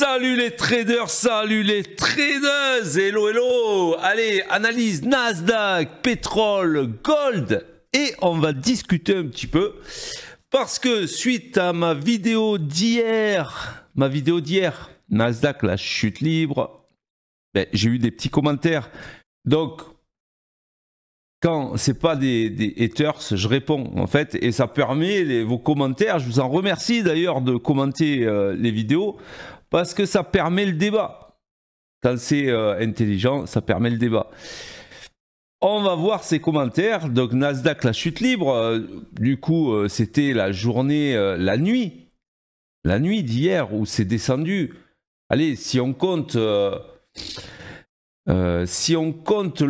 Salut les traders, salut les traders, hello hello. Allez, analyse Nasdaq, pétrole, gold et on va discuter un petit peu parce que suite à ma vidéo d'hier, Nasdaq la chute libre, j'ai eu des petits commentaires. Donc quand c'est pas des haters, je réponds en fait et ça permet vos commentaires. Je vous en remercie d'ailleurs de commenter les vidéos parce que ça permet le débat. Quand c'est intelligent, ça permet le débat. On va voir ces commentaires. Donc Nasdaq la chute libre, du coup c'était la journée, la nuit d'hier où c'est descendu. Allez, si on compte le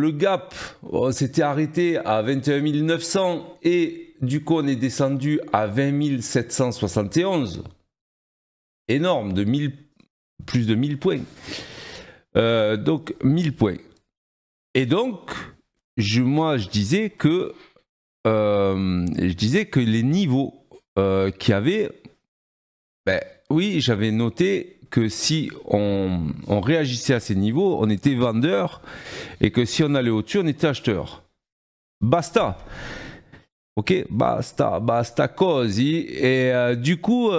gap, on s'était arrêté à 21 900 et du coup on est descendu à 20 771. Énorme, plus de 1000 points. Donc 1000 points. Et donc, je disais que les niveaux qu'il y avait, oui, j'avais noté que si on réagissait à ces niveaux, on était vendeur et que si on allait au-dessus, on était acheteur. Basta. Ok, basta così. Et du coup,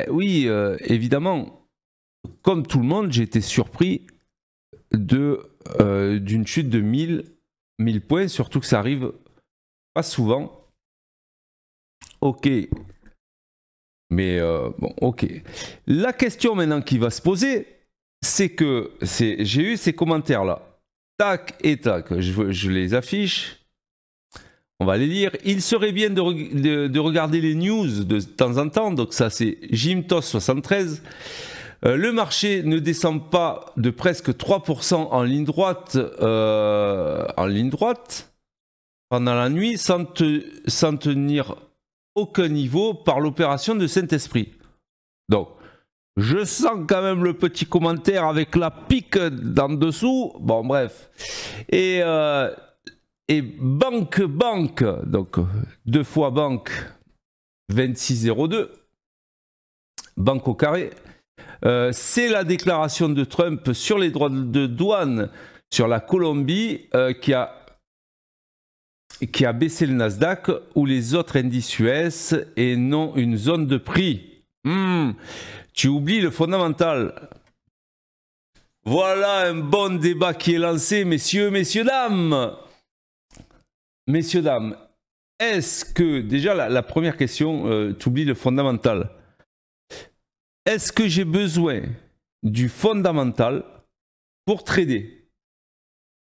oui, évidemment, comme tout le monde, j'ai été surpris d'une chute de 1000 points, surtout que ça arrive pas souvent. Ok. Mais bon, ok. La question maintenant qui va se poser, c'est que j'ai eu ces commentaires-là. Tac et tac, je les affiche. On va les lire. Il serait bien de regarder les news de temps en temps. Donc ça, c'est Jimtos73. Le marché ne descend pas de presque 3% en ligne droite pendant la nuit sans tenir aucun niveau par l'opération de Saint-Esprit. Donc, je sens quand même le petit commentaire avec la pique d'en dessous. Bon, bref. Et banque, donc 2 fois banque 2602, banque au carré. C'est la déclaration de Trump sur les droits de douane sur la Colombie qui a baissé le Nasdaq ou les autres indices US et non une zone de prix. Tu oublies le fondamental. Voilà un bon débat qui est lancé, messieurs, dames. Messieurs, dames, est-ce que, déjà la première question, tu oublies le fondamental. Est-ce que j'ai besoin du fondamental pour trader?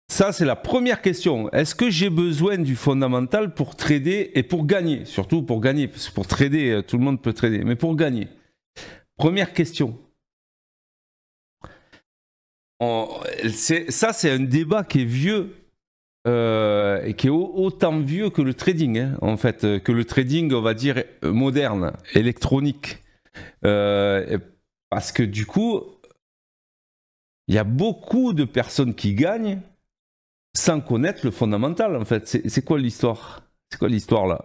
Ça, c'est la première question. Est-ce que j'ai besoin du fondamental pour trader et pour gagner? Surtout pour gagner, parce que pour trader, tout le monde peut trader, mais pour gagner. Première question. Ça, c'est un débat qui est vieux. Et qui est autant vieux que le trading, hein, en fait, que le trading, on va dire, moderne, électronique. Parce que du coup, il y a beaucoup de personnes qui gagnent sans connaître le fondamental, en fait. C'est quoi l'histoire? C'est quoi l'histoire là?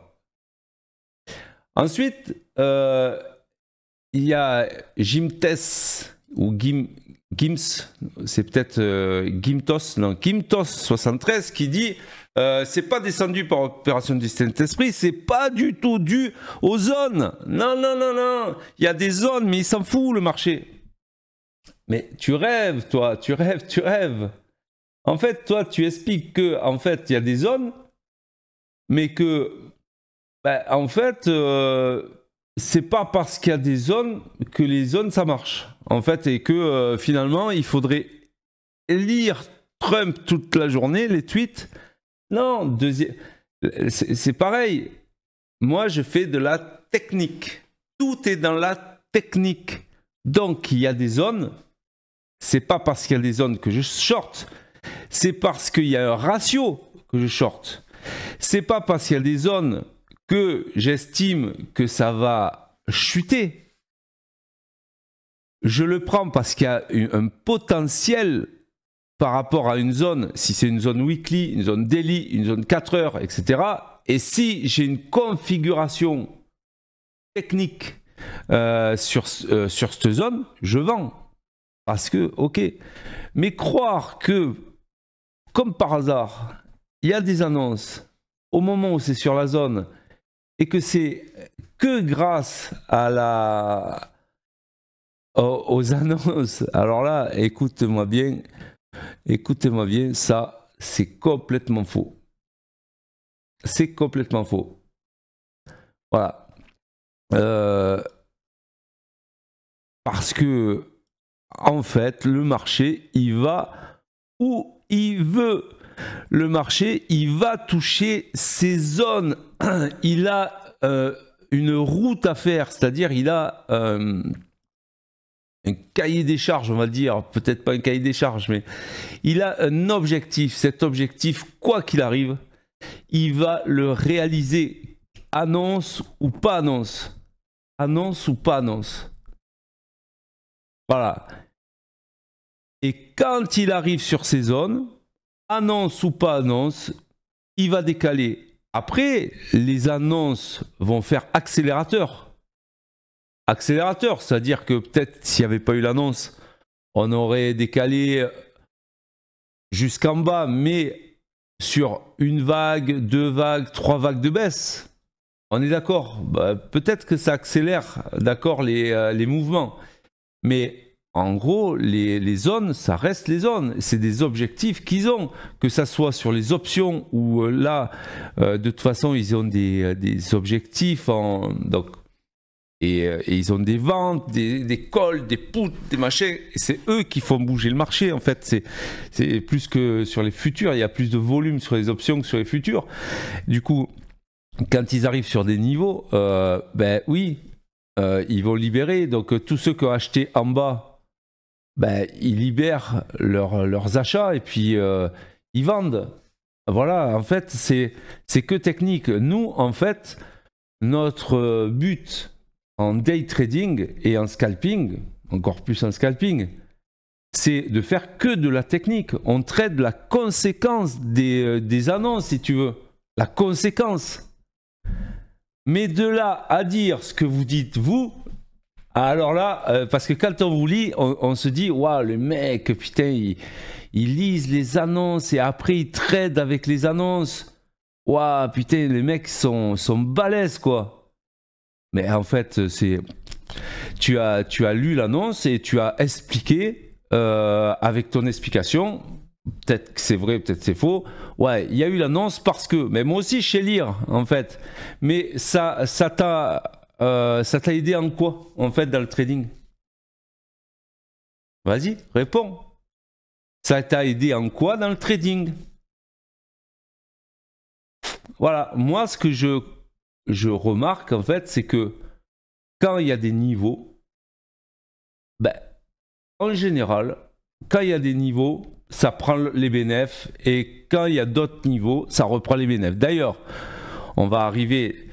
Ensuite, il y a Gimtes ou Gims, c'est peut-être Gimtos73 qui dit c'est pas descendu par opération du Saint-Esprit, c'est pas du tout dû aux zones. Non. Il y a des zones, mais il s'en fout le marché. Mais tu rêves, toi, tu rêves. En fait, toi, tu expliques que en fait, il y a des zones, mais que en fait, c'est pas parce qu'il y a des zones que les zones ça marche. En fait, et que finalement, il faudrait lire Trump toute la journée, les tweets. Non, c'est pareil. Moi, je fais de la technique. Tout est dans la technique. Donc, il y a des zones. C'est pas parce qu'il y a des zones que je short. C'est parce qu'il y a un ratio que je short. C'est pas parce qu'il y a des zones que j'estime que ça va chuter. Je le prends parce qu'il y a un potentiel par rapport à une zone, si c'est une zone weekly, une zone daily, une zone 4 heures, etc. Et si j'ai une configuration technique sur cette zone, je vends. Parce que, ok, mais croire que, comme par hasard, il y a des annonces au moment où c'est sur la zone et que c'est que grâce à aux annonces. Alors là, écoutez-moi bien, ça, c'est complètement faux. C'est complètement faux. Voilà. Parce que, en fait, le marché, il va où il veut. Le marché, il va toucher ces zones. Il a une route à faire, c'est-à-dire il a un cahier des charges, on va dire, peut-être pas un cahier des charges, mais il a un objectif. Cet objectif, quoi qu'il arrive, il va le réaliser, annonce ou pas annonce. Annonce ou pas annonce. Voilà. Et quand il arrive sur ces zones, annonce ou pas annonce, il va décaler. Après, les annonces vont faire accélérateur. Accélérateur, c'est-à-dire que peut-être s'il n'y avait pas eu l'annonce, on aurait décalé jusqu'en bas, mais sur une vague, 2 vagues, 3 vagues de baisse. On est d'accord, bah, peut-être que ça accélère, d'accord, les mouvements. Mais en gros, les zones, ça reste les zones. C'est des objectifs qu'ils ont, que ça soit sur les options ou là, de toute façon, ils ont des objectifs donc. Et ils ont des ventes, des calls, des puts, des machins. C'est eux qui font bouger le marché, en fait. C'est plus que sur les futurs. Il y a plus de volume sur les options que sur les futurs. Du coup, quand ils arrivent sur des niveaux, ben oui, ils vont libérer. Donc, tous ceux qui ont acheté en bas, ben, ils libèrent leurs achats et puis ils vendent. Voilà, en fait, c'est que technique. Nous, en fait, notre but en day trading et en scalping, encore plus en scalping, c'est de faire que de la technique. On traite la conséquence des annonces, si tu veux. La conséquence. Mais de là à dire ce que vous dites, vous, alors là, parce que quand on vous lit, on se dit, waouh, le mec, putain, il lise les annonces et après il trade avec les annonces. Waouh, putain, les mecs sont balèzes, quoi. Mais en fait, tu as lu l'annonce et tu as expliqué avec ton explication. Peut-être que c'est vrai, peut-être c'est faux. Ouais, il y a eu l'annonce parce que. Mais moi aussi, je sais lire, en fait. Mais ça t'a aidé en quoi, en fait, dans le trading? Vas-y, réponds. Ça t'a aidé en quoi dans le trading? Voilà, moi, ce que je remarque, en fait, c'est que quand il y a des niveaux, ben, en général, quand il y a des niveaux, ça prend les bénéfices, et quand il y a d'autres niveaux, ça reprend les bénéfices. D'ailleurs, on va arriver...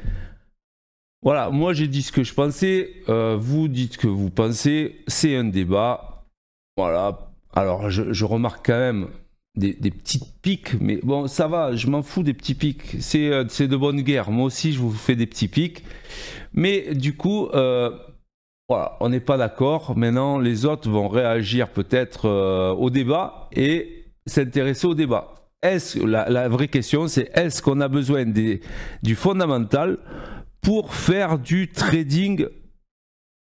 Voilà, moi j'ai dit ce que je pensais, vous dites ce que vous pensez, c'est un débat. Voilà, alors je remarque quand même des petites piques, mais bon, ça va, je m'en fous des petits pics, c'est de bonne guerre. Moi aussi, je vous fais des petits pics. Mais du coup, voilà, on n'est pas d'accord. Maintenant, les autres vont réagir peut-être au débat et s'intéresser au débat. La vraie question, c'est est-ce qu'on a besoin du fondamental pour faire du trading,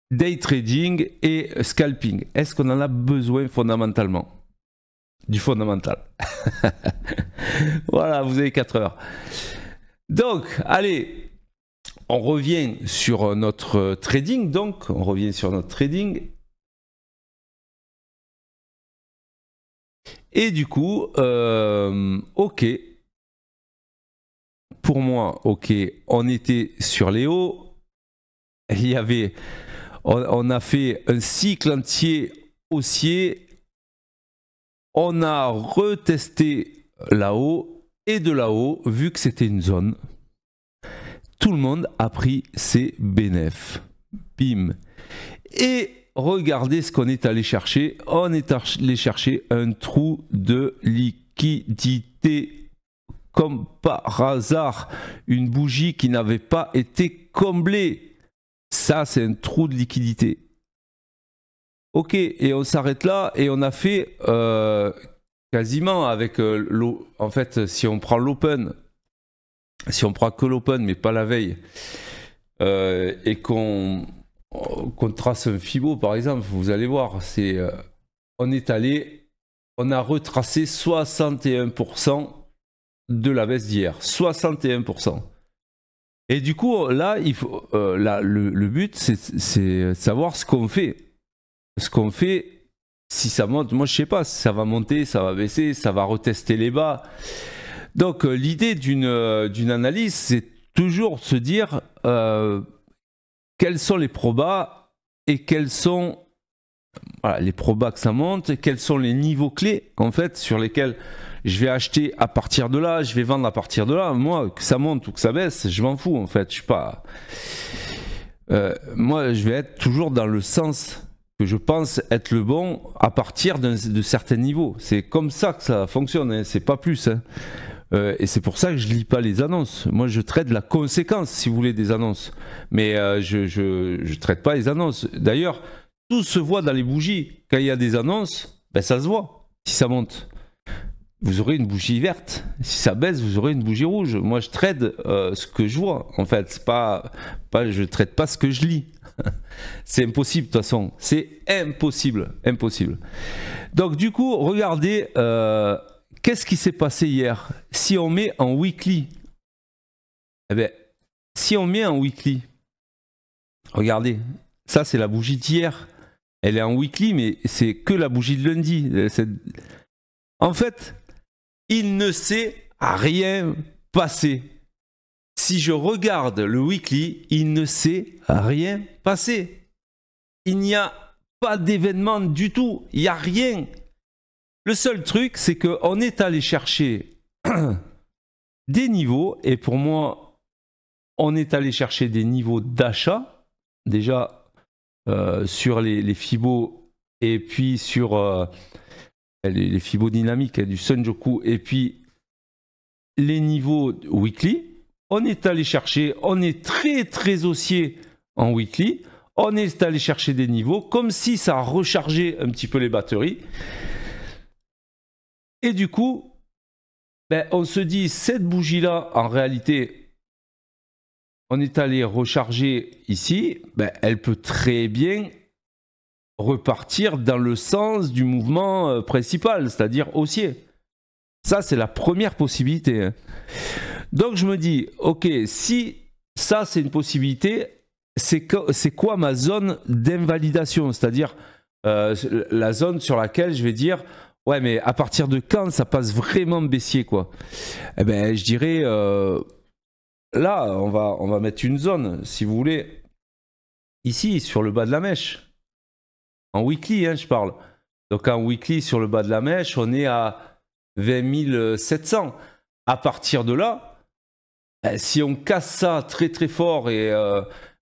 day trading et scalping? Est-ce qu'on en a besoin fondamentalement? Du fondamental. Voilà, vous avez 4 heures. Donc, allez, on revient sur notre trading. Donc, on revient sur notre trading. Et du coup, ok. Pour moi, ok, on était sur les hauts. Il y avait, on a fait un cycle entier haussier. On a retesté là-haut et de là-haut, vu que c'était une zone, tout le monde a pris ses bénéfices. Bim. Et regardez ce qu'on est allé chercher. On est allé chercher un trou de liquidité. Comme par hasard, une bougie qui n'avait pas été comblée. Ça, c'est un trou de liquidité. Ok, et on s'arrête là et on a fait quasiment avec l'eau. En fait, si on prend l'open, si on prend que l'open mais pas la veille, et qu'on trace un Fibo par exemple, vous allez voir, c'est on est allé, on a retracé 61% de la baisse d'hier, 61%. Et du coup, là, il faut, là le but, c'est savoir ce qu'on fait. Ce qu'on fait, si ça monte, moi je sais pas, si ça va monter, ça va baisser, ça va retester les bas. Donc l'idée d'une analyse, c'est toujours de se dire quels sont les probas et quels sont les probas que ça monte, quels sont les niveaux clés en fait sur lesquels je vais acheter à partir de là, je vais vendre à partir de là. Moi, que ça monte ou que ça baisse, je m'en fous en fait. Je suis pas. Moi, je vais être toujours dans le sens que je pense être le bon à partir de certains niveaux. C'est comme ça que ça fonctionne, hein. C'est pas plus. Hein. Et c'est pour ça que je lis pas les annonces. Moi, je traite la conséquence, si vous voulez, des annonces. Mais je traite pas les annonces. D'ailleurs, tout se voit dans les bougies. Quand il y a des annonces, ben ça se voit. Si ça monte, vous aurez une bougie verte. Si ça baisse, vous aurez une bougie rouge. Moi, je trade ce que je vois. En fait, c'est pas, je traite pas ce que je lis. C'est impossible de toute façon. C'est impossible, impossible. Donc du coup, regardez, qu'est-ce qui s'est passé hier? Si on met en weekly, eh bien, si on met en weekly, regardez, ça c'est la bougie d'hier. Elle est en weekly, mais c'est que la bougie de lundi. En fait, il ne s'est rien passé. Si je regarde le weekly, il ne s'est rien passé. Il n'y a pas d'événement du tout. Il n'y a rien. Le seul truc, c'est qu'on est allé chercher des niveaux. Et pour moi, on est allé chercher des niveaux d'achat. Déjà, sur les Fibo et puis sur les Fibo dynamiques du Senjoku et puis les niveaux weekly. On est allé chercher, on est très haussier en weekly, on est allé chercher des niveaux comme si ça rechargeait un petit peu les batteries. Et du coup, ben, on se dit, cette bougie-là, en réalité, on est allé recharger ici, ben, elle peut très bien repartir dans le sens du mouvement principal, c'est-à-dire haussier. Ça, c'est la première possibilité. Donc je me dis, ok, si ça c'est une possibilité, c'est quoi ma zone d'invalidation? C'est-à-dire la zone sur laquelle je vais dire, ouais mais à partir de quand ça passe vraiment baissier quoi? Eh ben je dirais, là on va mettre une zone, si vous voulez, ici sur le bas de la mèche. En weekly hein, je parle. Donc en weekly sur le bas de la mèche, on est à 20 700. À partir de là, si on casse ça très fort et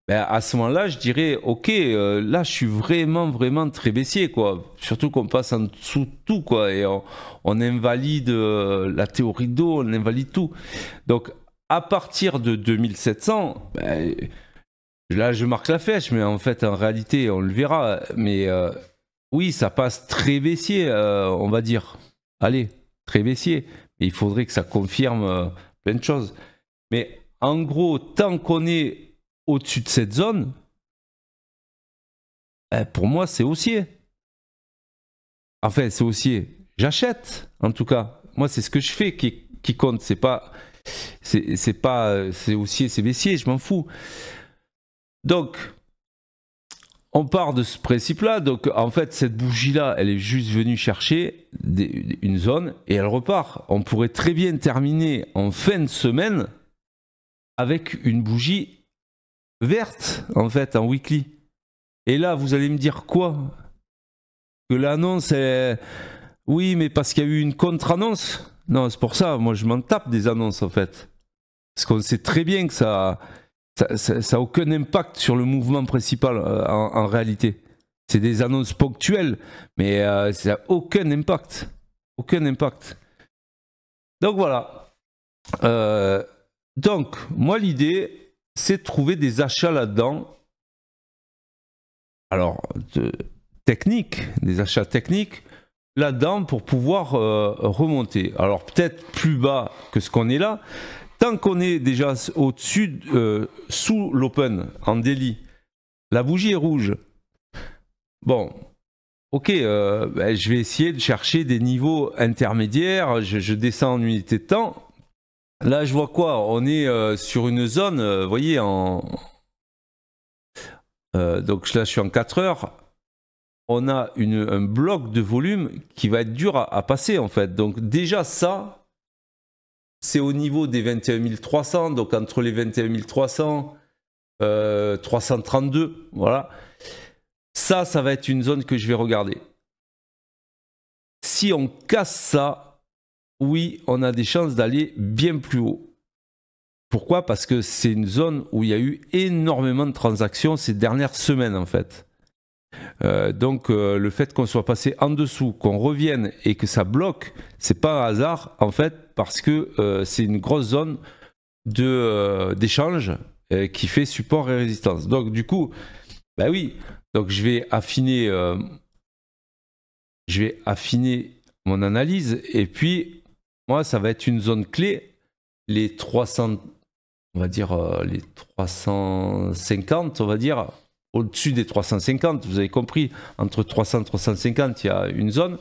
à ce moment-là, je dirais ok, là je suis vraiment très baissier quoi. Surtout qu'on passe en dessous de tout quoi et on invalide la théorie d'eau, on invalide tout. Donc à partir de 2700, là je marque la flèche, mais en fait en réalité on le verra. Mais oui, ça passe très baissier, on va dire. Allez, très baissier. Et il faudrait que ça confirme plein de choses. Mais en gros, tant qu'on est au-dessus de cette zone, pour moi, c'est haussier. Enfin, c'est haussier. J'achète, en tout cas. Moi, c'est ce que je fais qui compte. C'est haussier, c'est baissier, je m'en fous. Donc, on part de ce principe-là. Donc, en fait, cette bougie-là, elle est juste venue chercher une zone et elle repart. On pourrait très bien terminer en fin de semaine avec une bougie verte, en fait, en weekly. Et là, vous allez me dire quoi? Que l'annonce est... Oui, mais parce qu'il y a eu une contre-annonce? Non, c'est pour ça, moi je m'en tape des annonces, en fait. Parce qu'on sait très bien que ça n'a aucun impact sur le mouvement principal, en réalité. C'est des annonces ponctuelles, mais ça n'a aucun impact. Aucun impact. Donc voilà. Donc, moi, l'idée, c'est de trouver des achats là-dedans. Alors, techniques, là-dedans pour pouvoir remonter. Alors peut-être plus bas que ce qu'on est là. Tant qu'on est déjà au-dessus, sous l'open, en daily, la bougie est rouge. Bon, ok, ben, je vais essayer de chercher des niveaux intermédiaires. Je descends en unité de temps. Là, je vois quoi? On est sur une zone, vous voyez, donc là, je suis en 4 heures. On a un bloc de volume qui va être dur à passer, en fait. Donc déjà, ça... c'est au niveau des 21 300, donc entre les 21 300, 332, voilà. Ça va être une zone que je vais regarder. Si on casse ça, oui, on a des chances d'aller bien plus haut. Pourquoi? Parce que c'est une zone où il y a eu énormément de transactions ces dernières semaines, en fait. Donc le fait qu'on soit passé en dessous, qu'on revienne et que ça bloque, c'est pas un hasard en fait, parce que c'est une grosse zone d'échange qui fait support et résistance. Donc du coup, bah oui, donc je vais affiner mon analyse, et puis moi ça va être une zone clé, les 300, on va dire les 350, on va dire. Au-dessus des 350, vous avez compris, entre 300 et 350, il y a une zone,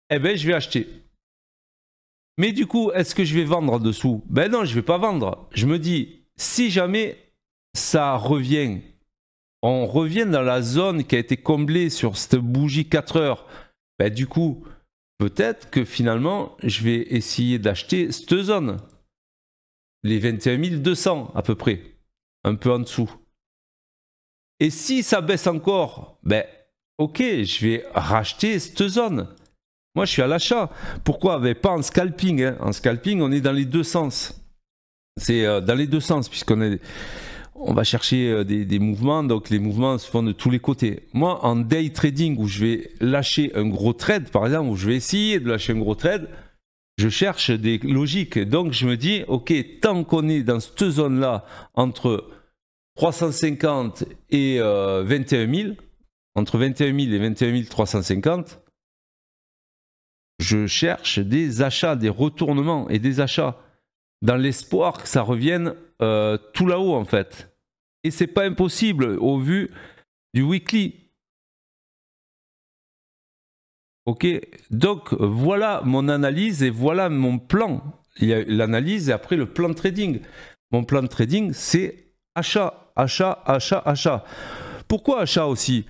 eh bien, je vais acheter. Mais du coup, est-ce que je vais vendre en dessous? Ben non, je ne vais pas vendre. Je me dis, si jamais ça revient, on revient dans la zone qui a été comblée sur cette bougie 4 heures, ben du coup, peut-être que finalement, je vais essayer d'acheter cette zone. Les 21 200 à peu près, un peu en dessous. Et si ça baisse encore, ben ok, je vais racheter cette zone. Moi, je suis à l'achat. Pourquoi? Ben, pas en scalping. Hein. En scalping, on est dans les deux sens. C'est dans les deux sens, on va chercher des mouvements. Donc, les mouvements se font de tous les côtés. Moi, en day trading, où je vais lâcher un gros trade, par exemple, où je vais essayer de lâcher un gros trade, je cherche des logiques. Donc, je me dis, ok, tant qu'on est dans cette zone-là, entre 350 et 21 000, entre 21 000 et 21 350, je cherche des achats, des retournements et des achats, dans l'espoir que ça revienne tout là-haut en fait. Et c'est pas impossible au vu du weekly. Ok, donc voilà mon analyse et voilà mon plan. Il y a l'analyse et après le plan de trading. Mon plan de trading, c'est achat, achat, achat, achat. Pourquoi achat aussi?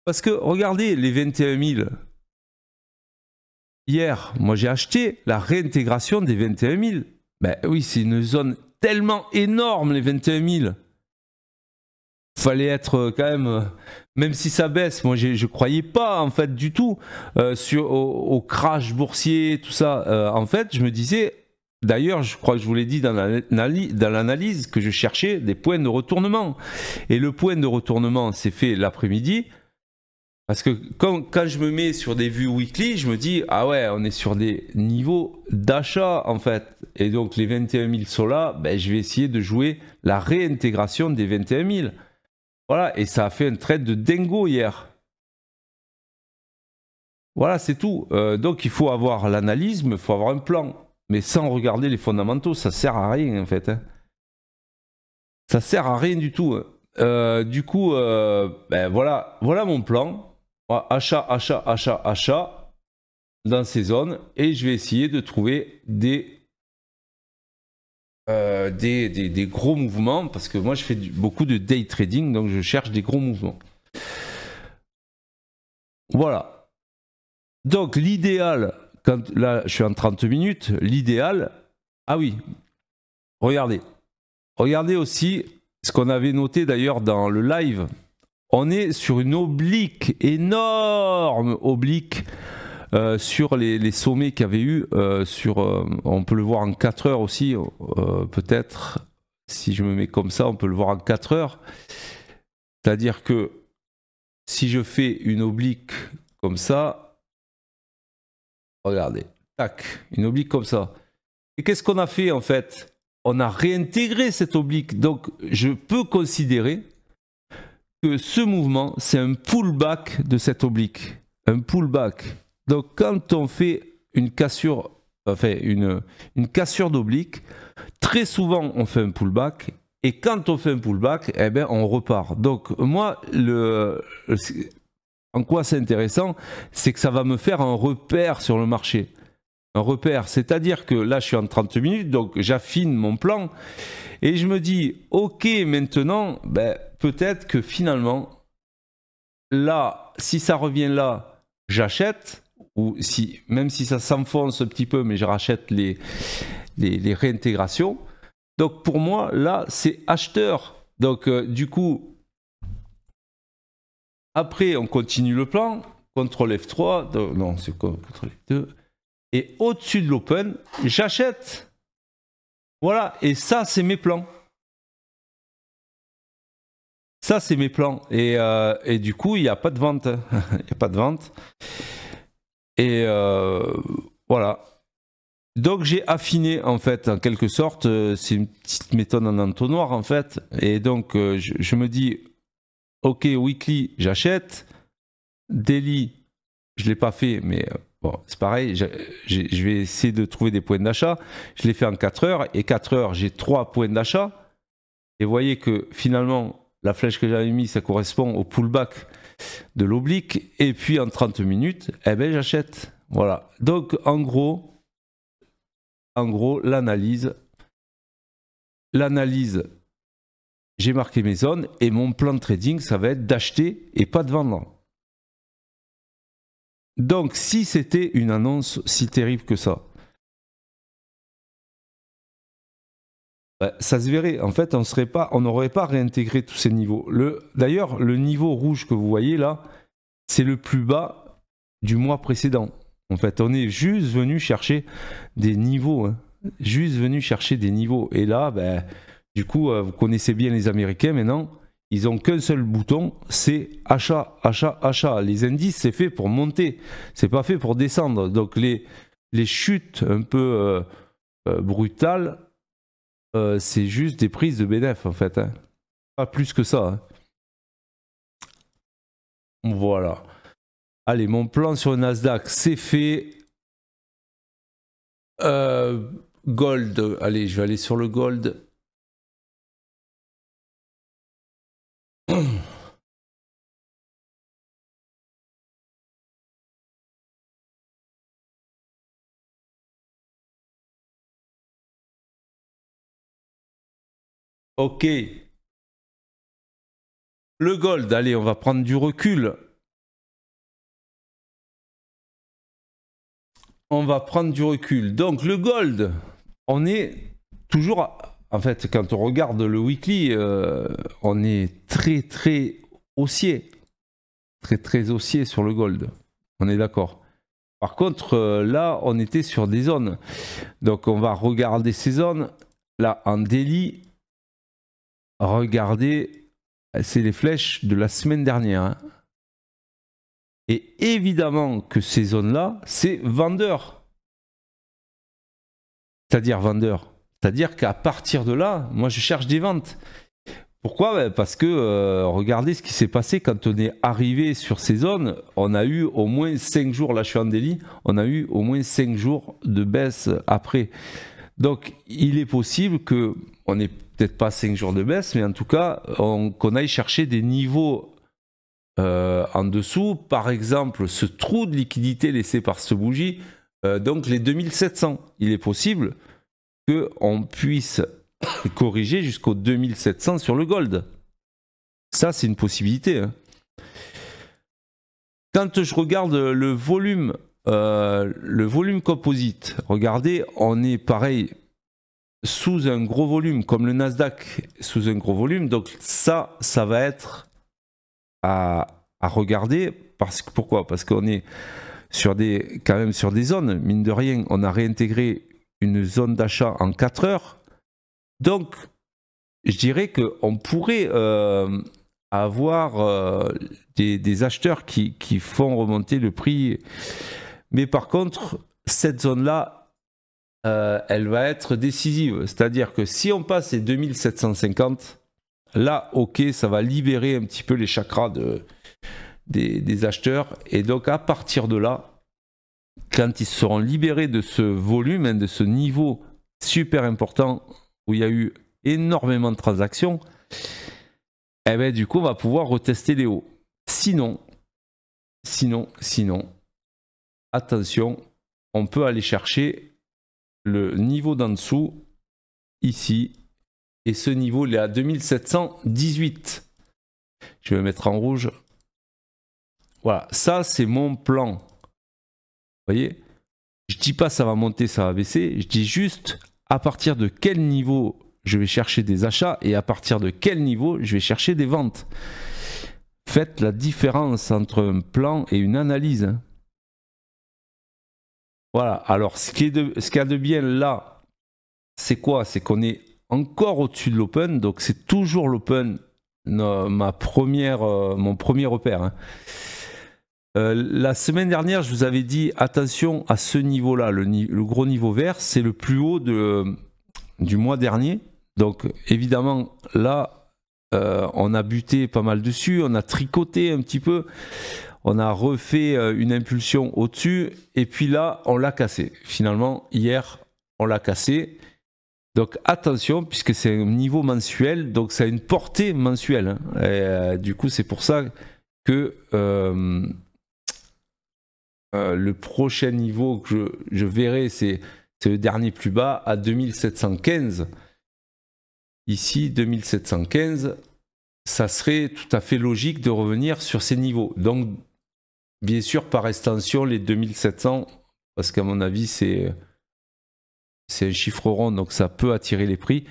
Parce que regardez les 21 000. Hier, moi j'ai acheté la réintégration des 21 000. Ben oui, c'est une zone tellement énorme, les 21 000. Fallait être quand même si ça baisse, moi je croyais pas en fait du tout au crash boursier, tout ça. En fait, je me disais, d'ailleurs, je crois que je vous l'ai dit dans l'analyse, que je cherchais des points de retournement. Et le point de retournement s'est fait l'après-midi. Parce que quand je me mets sur des vues weekly, je me dis, ah ouais, on est sur des niveaux d'achat en fait. Et donc les 21 000 sont là, ben, je vais essayer de jouer la réintégration des 21 000. Voilà, et ça a fait un trade de dingo hier. Voilà, c'est tout. Donc il faut avoir l'analyse, mais il faut avoir un plan. Mais sans regarder les fondamentaux, ça sert à rien en fait. Hein. Ça sert à rien du tout. Du coup, ben voilà mon plan. Achat, achat, achat, achat dans ces zones. Et je vais essayer de trouver des gros mouvements. Parce que moi, je fais beaucoup de day trading. Donc, je cherche des gros mouvements. Voilà. Donc, l'idéal, là, je suis en 30 minutes. L'idéal, ah oui, regardez. Regardez aussi ce qu'on avait noté d'ailleurs dans le live. On est sur une oblique, énorme oblique sur les sommets qu'il y avait eu. On peut le voir en 4 heures aussi, peut-être. Si je me mets comme ça, on peut le voir en 4 heures. C'est-à-dire que si je fais une oblique comme ça, regardez, tac, une oblique comme ça. Et qu'est-ce qu'on a fait en fait? On a réintégré cette oblique. Donc je peux considérer que ce mouvement, c'est un pullback de cette oblique. Un pullback. Donc quand on fait une cassure, enfin une cassure d'oblique, très souvent on fait un pullback. Et quand on fait un pullback, eh ben, on repart. Donc moi, en quoi c'est intéressant, c'est que ça va me faire un repère sur le marché. Un repère, c'est-à-dire que là je suis en 30 minutes, donc j'affine mon plan et je me dis, ok, maintenant, ben, peut-être que finalement, là, si ça revient là, j'achète, ou si, même si ça s'enfonce un petit peu, mais je rachète les réintégrations. Donc pour moi, là, c'est acheteur. Donc du coup, après, on continue le plan, CTRL F3, non, c'est CTRL F2. Et au-dessus de l'open, j'achète. Voilà, et ça, c'est mes plans. Ça, c'est mes plans. Et du coup, il n'y a pas de vente. Il n'y a pas de vente. Et voilà. Donc, j'ai affiné, en fait, en quelque sorte. C'est une petite méthode en entonnoir, en fait. Et donc, je me dis, OK, weekly, j'achète. Daily, je ne l'ai pas fait, mais... bon, c'est pareil, je vais essayer de trouver des points d'achat. Je l'ai fait en 4 heures, et 4 heures, j'ai 3 points d'achat. Et vous voyez que finalement, la flèche que j'avais mise, ça correspond au pullback de l'oblique. Et puis en 30 minutes, eh ben, j'achète. Voilà. Donc en gros, l'analyse, j'ai marqué mes zones, et mon plan de trading, ça va être d'acheter et pas de vendre. Donc, si c'était une annonce si terrible que ça, bah, ça se verrait. En fait, on n'aurait pas réintégré tous ces niveaux. D'ailleurs, le niveau rouge que vous voyez là, c'est le plus bas du mois précédent. En fait, on est juste venu chercher des niveaux. Hein. Juste venu chercher des niveaux. Et là, bah, du coup, vous connaissez bien les Américains maintenant. Ils n'ont qu'un seul bouton, c'est achat, achat, achat. Les indices, c'est fait pour monter, c'est pas fait pour descendre. Donc les chutes un peu brutales, c'est juste des prises de bénéfices en fait. Hein. Pas plus que ça. Hein. Voilà. Allez, mon plan sur le Nasdaq, c'est fait. Gold, allez, je vais aller sur le gold. Ok. Le gold, allez, on va prendre du recul. On va prendre du recul. Donc le gold, on est toujours... En fait, quand on regarde le weekly, on est très très haussier. Très très haussier sur le gold. On est d'accord. Par contre, là, on était sur des zones. Donc on va regarder ces zones. Là, en daily, regardez, c'est les flèches de la semaine dernière. Hein. Et évidemment que ces zones-là, c'est vendeur. C'est-à-dire vendeur. C'est-à-dire qu'à partir de là, moi je cherche des ventes. Pourquoi? Parce que regardez ce qui s'est passé quand on est arrivé sur ces zones. On a eu au moins 5 jours, là je suis en daily, on a eu au moins 5 jours de baisse après. Donc il est possible que, on n'est peut-être pas 5 jours de baisse, mais en tout cas qu'on aille chercher des niveaux en dessous. Par exemple, ce trou de liquidité laissé par ce bougie, donc les 2700. Il est possible qu'on puisse corriger jusqu'aux 2700 sur le gold. Ça, c'est une possibilité. Hein. Quand je regarde le volume composite, regardez, on est pareil sous un gros volume, comme le Nasdaq sous un gros volume. Donc ça va être à regarder. Pourquoi? Parce qu'on est quand même sur des zones, mine de rien, on a réintégré une zone d'achat en 4 heures. Donc, je dirais qu'on pourrait avoir des acheteurs qui font remonter le prix. Mais par contre, cette zone-là, elle va être décisive. C'est-à-dire que si on passe les 2750, là, ok, ça va libérer un petit peu les chakras des acheteurs. Et donc, à partir de là, quand ils seront libérés de ce volume, hein, de ce niveau super important où il y a eu énormément de transactions, eh ben, du coup, on va pouvoir retester les hauts. Sinon, attention, on peut aller chercher le niveau d'en dessous, ici, et ce niveau, il est à 2718. Je vais le mettre en rouge. Voilà, ça, c'est mon plan. Vous voyez, je dis pas ça va monter, ça va baisser, je dis juste à partir de quel niveau je vais chercher des achats et à partir de quel niveau je vais chercher des ventes. Faites la différence entre un plan et une analyse. Hein. Voilà, alors ce qu'il y a de bien là, c'est quoi? C'est qu'on est encore au-dessus de l'open, donc c'est toujours l'open, mon premier repère. Hein. La semaine dernière, je vous avais dit attention à ce niveau-là, le gros niveau vert, c'est le plus haut du mois dernier. Donc évidemment, là, on a buté pas mal dessus, on a tricoté un petit peu, on a refait une impulsion au-dessus, et puis là, on l'a cassé. Finalement, hier, on l'a cassé. Donc attention, puisque c'est un niveau mensuel, donc ça a une portée mensuelle. Hein. Et, du coup, c'est pour ça que le prochain niveau que je verrai, c'est le dernier plus bas à 2715. Ici, 2715, ça serait tout à fait logique de revenir sur ces niveaux. Donc, bien sûr, par extension, les 2700, parce qu'à mon avis, c'est un chiffre rond, donc ça peut attirer les prix.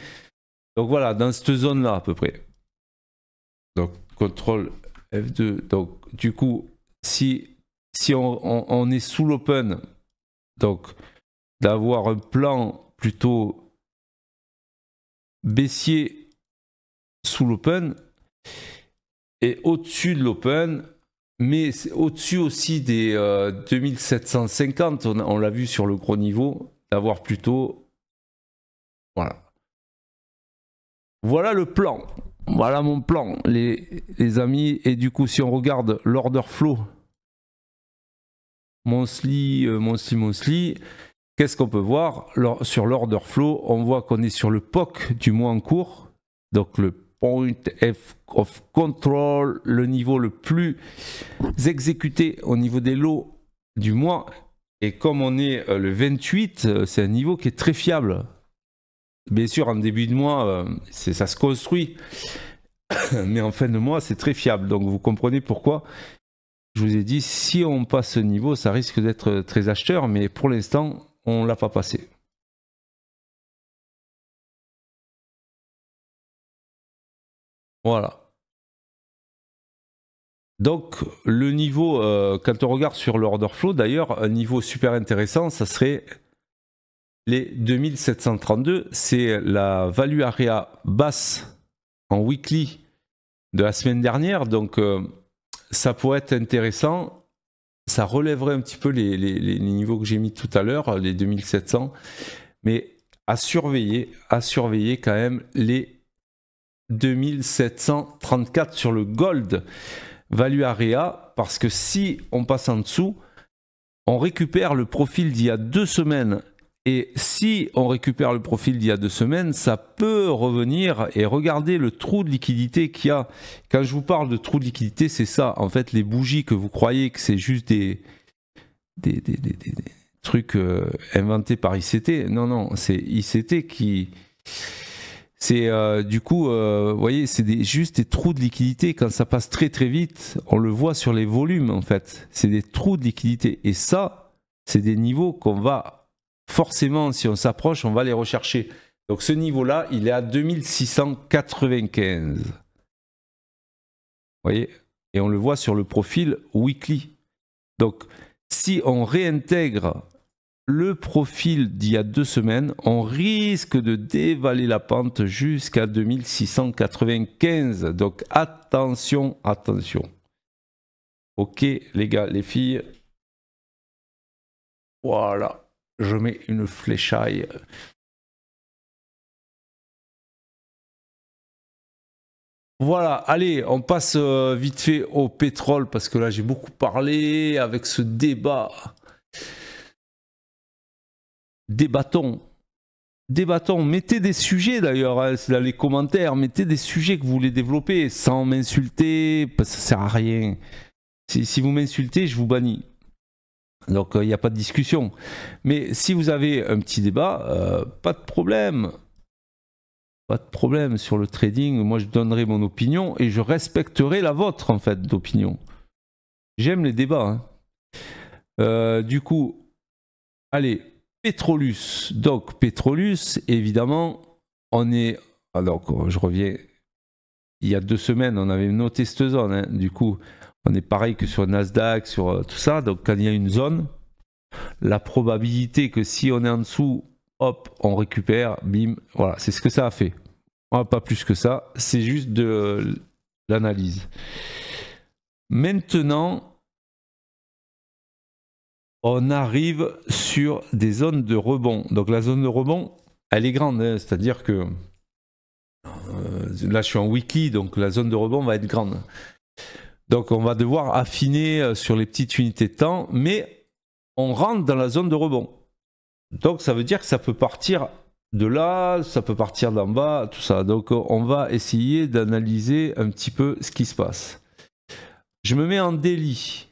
Donc voilà, dans cette zone-là à peu près. Donc, CTRL F2. Donc, du coup, si on est sous l'open, donc d'avoir un plan plutôt baissier sous l'open et au-dessus de l'open, mais au-dessus aussi des 2750, on l'a vu sur le gros niveau, d'avoir plutôt... Voilà le plan, voilà mon plan les amis. Et du coup, si on regarde l'order flow monthly, qu'est-ce qu'on peut voir? Sur l'order flow, on voit qu'on est sur le POC du mois en cours, donc le point of control, le niveau le plus exécuté au niveau des lots du mois. Et comme on est le 28, c'est un niveau qui est très fiable. Bien sûr, en début de mois, ça se construit, mais en fin de mois, c'est très fiable. Donc vous comprenez pourquoi je vous ai dit, si on passe ce niveau, ça risque d'être très acheteur, mais pour l'instant, on ne l'a pas passé. Voilà. Donc le niveau, quand on regarde sur l'order flow, d'ailleurs, un niveau super intéressant, ça serait les 2732. C'est la value area basse en weekly de la semaine dernière. Donc ça pourrait être intéressant. Ça relèverait un petit peu les niveaux que j'ai mis tout à l'heure, les 2700. Mais à surveiller quand même les 2734 sur le gold value area, parce que si on passe en dessous, on récupère le profil d'il y a 2 semaines. Et si on récupère le profil d'il y a 2 semaines, ça peut revenir. Et regardez le trou de liquidité qu'il y a. Quand je vous parle de trou de liquidité, c'est ça. En fait, les bougies que vous croyez que c'est juste des trucs inventés par ICT. Non, non, c'est ICT qui... C'est du coup, vous voyez, c'est juste des trous de liquidité. Quand ça passe très très vite, on le voit sur les volumes en fait. C'est des trous de liquidité. Et ça, c'est des niveaux qu'on va forcément, si on s'approche, on va les rechercher. Donc ce niveau-là, il est à 2695. Vous voyez? Et on le voit sur le profil weekly. Donc si on réintègre le profil d'il y a 2 semaines, on risque de dévaler la pente jusqu'à 2695. Donc attention, attention. Ok les gars, les filles. Voilà, je mets une fléchaille. Voilà, allez, on passe vite fait au pétrole parce que là j'ai beaucoup parlé avec ce débat. Débattons. Débattons, mettez des sujets d'ailleurs hein, dans les commentaires, mettez des sujets que vous voulez développer sans m'insulter, parce que ça sert à rien. Si vous m'insultez, je vous bannis. Donc il n'y a pas de discussion. Mais si vous avez un petit débat, pas de problème. Pas de problème sur le trading. Moi je donnerai mon opinion et je respecterai la vôtre en fait d'opinion. J'aime les débats. Hein. Du coup, allez. Petrolus, donc Petrolus, évidemment, on est. Alors, je reviens. Il y a 2 semaines, on avait noté cette zone. Hein. Du coup, on est pareil que sur Nasdaq, sur tout ça. Donc, quand il y a une zone, la probabilité que si on est en dessous, hop, on récupère, bim, voilà, c'est ce que ça a fait. Pas plus que ça, c'est juste de l'analyse. Maintenant. On arrive sur des zones de rebond. Donc la zone de rebond, elle est grande. Hein, c'est-à-dire que là, je suis en wiki, donc la zone de rebond va être grande. Donc on va devoir affiner sur les petites unités de temps, mais on rentre dans la zone de rebond. Donc ça veut dire que ça peut partir de là, ça peut partir d'en bas, tout ça. Donc on va essayer d'analyser un petit peu ce qui se passe. Je me mets en daily.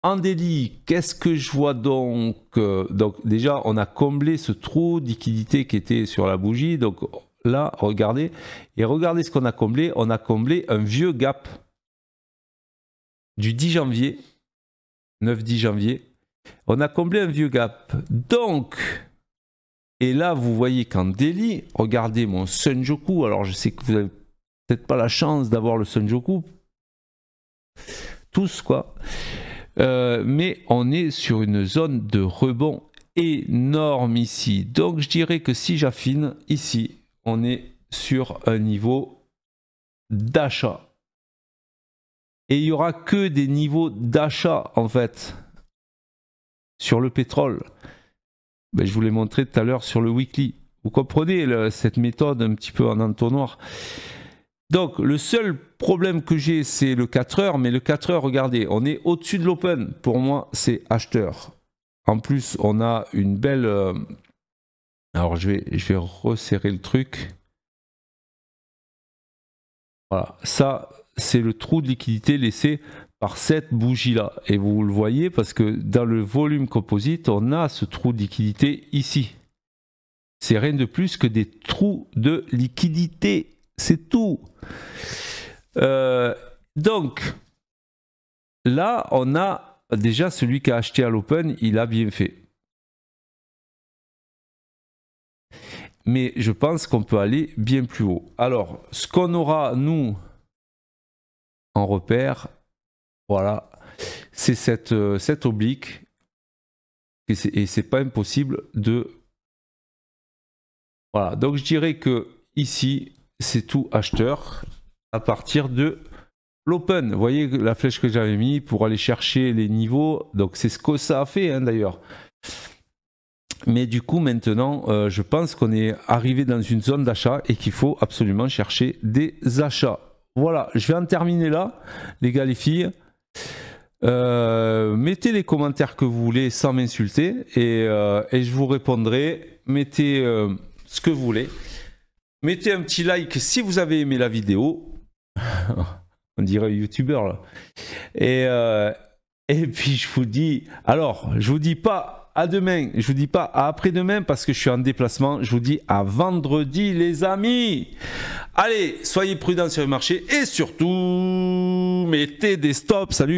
En daily, qu'est-ce que je vois donc? Donc déjà, on a comblé ce trou de liquidité qui était sur la bougie. Donc là, regardez. Et regardez ce qu'on a comblé. On a comblé un vieux gap du 10 janvier. 9-10 janvier. On a comblé un vieux gap. Donc, et là, vous voyez qu'en daily, regardez mon Senjoku. Alors, je sais que vous n'avez peut-être pas la chance d'avoir le Senjoku. Tous, quoi. Mais on est sur une zone de rebond énorme ici. Donc je dirais que si j'affine, ici, on est sur un niveau d'achat. Et il n'y aura que des niveaux d'achat en fait sur le pétrole. Ben, je vous l'ai montré tout à l'heure sur le weekly. Vous comprenez cette méthode un petit peu en entonnoir. Donc le seul problème que j'ai c'est le 4 heures, mais le 4 heures, regardez, on est au-dessus de l'open. Pour moi c'est acheteur. En plus on a une belle... Alors je vais resserrer le truc. Voilà, ça c'est le trou de liquidité laissé par cette bougie là. Et vous le voyez parce que dans le volume composite, on a ce trou de liquidité ici. C'est rien de plus que des trous de liquidité. C'est tout. Donc, là, on a déjà celui qui a acheté à l'open, il a bien fait. Mais je pense qu'on peut aller bien plus haut. Alors, ce qu'on aura, nous, en repère, voilà, c'est cette oblique. Et c'est pas impossible de... Voilà, donc je dirais que ici... c'est tout acheteur à partir de l'open. Vous voyez la flèche que j'avais mis pour aller chercher les niveaux. Donc c'est ce que ça a fait hein, d'ailleurs. Mais du coup maintenant, je pense qu'on est arrivé dans une zone d'achat et qu'il faut absolument chercher des achats. Voilà, je vais en terminer là, les gars, les filles. Mettez les commentaires que vous voulez sans m'insulter et je vous répondrai. Mettez ce que vous voulez. Mettez un petit like si vous avez aimé la vidéo. On dirait youtubeur là. Et puis je vous dis, alors je vous dis pas à demain, je vous dis pas à après-demain parce que je suis en déplacement. Je vous dis à vendredi les amis. Allez, soyez prudents sur le marché et surtout mettez des stops. Salut.